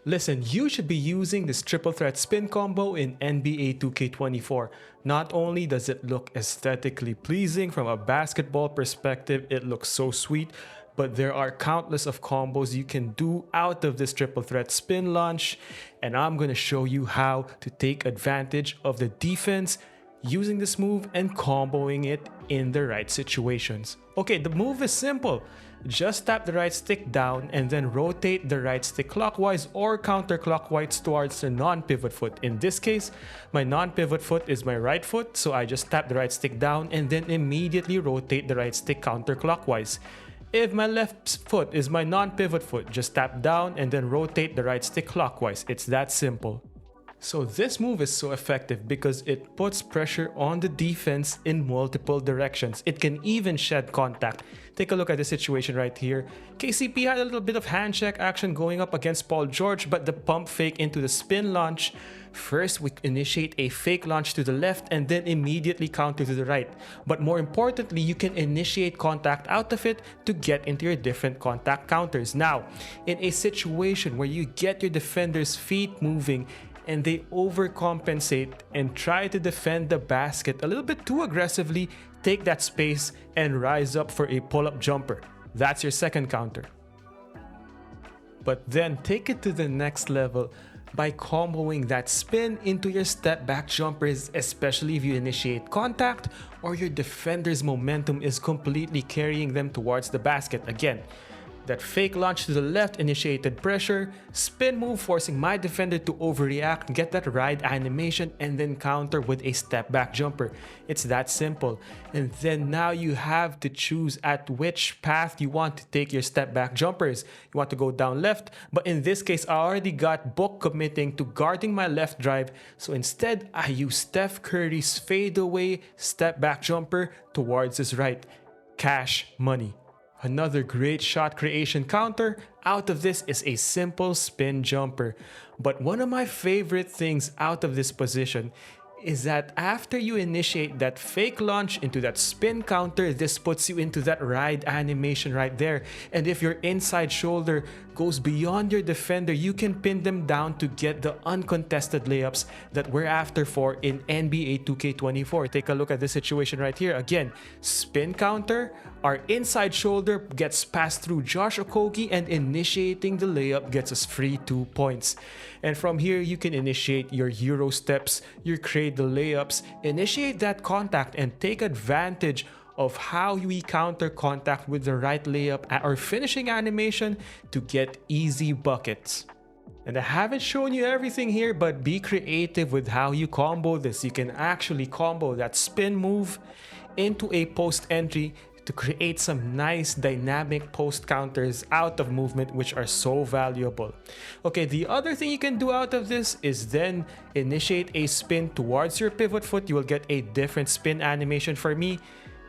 Listen, you should be using this triple threat spin combo in NBA 2K24. Not only does it look aesthetically pleasing from a basketball perspective, it looks so sweet, but there are countless of combos you can do out of this triple threat spin launch, and I'm going to show you how to take advantage of the defense using this move and comboing it in the right situations. Okay, the move is simple. Just tap the right stick down and then rotate the right stick clockwise or counterclockwise towards the non-pivot foot. In this case, my non-pivot foot is my right foot, so I just tap the right stick down and then immediately rotate the right stick counterclockwise. If my left foot is my non-pivot foot, just tap down and then rotate the right stick clockwise. It's that simple. So this move is so effective because it puts pressure on the defense in multiple directions. It can even shed contact. Take a look at the situation right here. KCP had a little bit of hand check action going up against Paul George, but the pump fake into the spin launch. First, we initiate a fake launch to the left and then immediately counter to the right. But more importantly, you can initiate contact out of it to get into your different contact counters. Now, in a situation where you get your defender's feet moving, and they overcompensate and try to defend the basket a little bit too aggressively, take that space and rise up for a pull-up jumper. That's your second counter. But then take it to the next level by comboing that spin into your step back jumpers, especially if you initiate contact or your defender's momentum is completely carrying them towards the basket. Again, that fake launch to the left initiated pressure, spin move forcing my defender to overreact, get that ride animation, and then counter with a step back jumper. It's that simple. And then now you have to choose at which path you want to take your step back jumpers. You want to go down left, but in this case, I already got Book committing to guarding my left drive. So instead, I use Steph Curry's fadeaway step back jumper towards his right. Cash money. Another great shot creation counter out of this is a simple spin jumper. But one of my favorite things out of this position is that after you initiate that fake launch into that spin counter, this puts you into that ride animation right there. And if your inside shoulder goes beyond your defender, you can pin them down to get the uncontested layups that we're after for in NBA 2K24. Take a look at this situation right here. Again, spin counter, our inside shoulder gets passed through Josh Okogie, and initiating the layup gets us free 2 points. And from here, you can initiate your Euro steps, your cradle layups, initiate that contact, and take advantage of how we counter contact with the right layup or finishing animation to get easy buckets. And I haven't shown you everything here, but be creative with how you combo this. You can actually combo that spin move into a post entry to create some nice dynamic post counters out of movement, which are so valuable. Okay, the other thing you can do out of this is then initiate a spin towards your pivot foot. You will get a different spin animation. For me,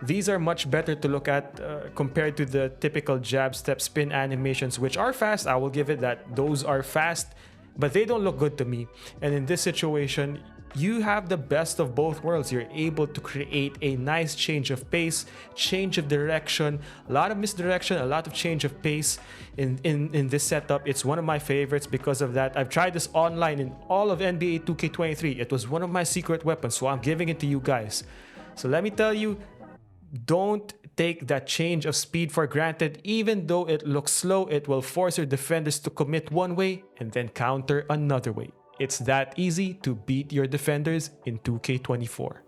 these are much better to look at compared to the typical jab step spin animations, which are fast. I will give it that. Those are fast, but they don't look good to me. And in this situation, you have the best of both worlds. You're able to create a nice change of pace, change of direction, a lot of misdirection, a lot of change of pace in this setup. It's one of my favorites because of that. I've tried this online in all of NBA 2K23. It was one of my secret weapons, so I'm giving it to you guys. So let me tell you, don't take that change of speed for granted. Even though it looks slow, it will force your defenders to commit one way and then counter another way. It's that easy to beat your defenders in 2K24.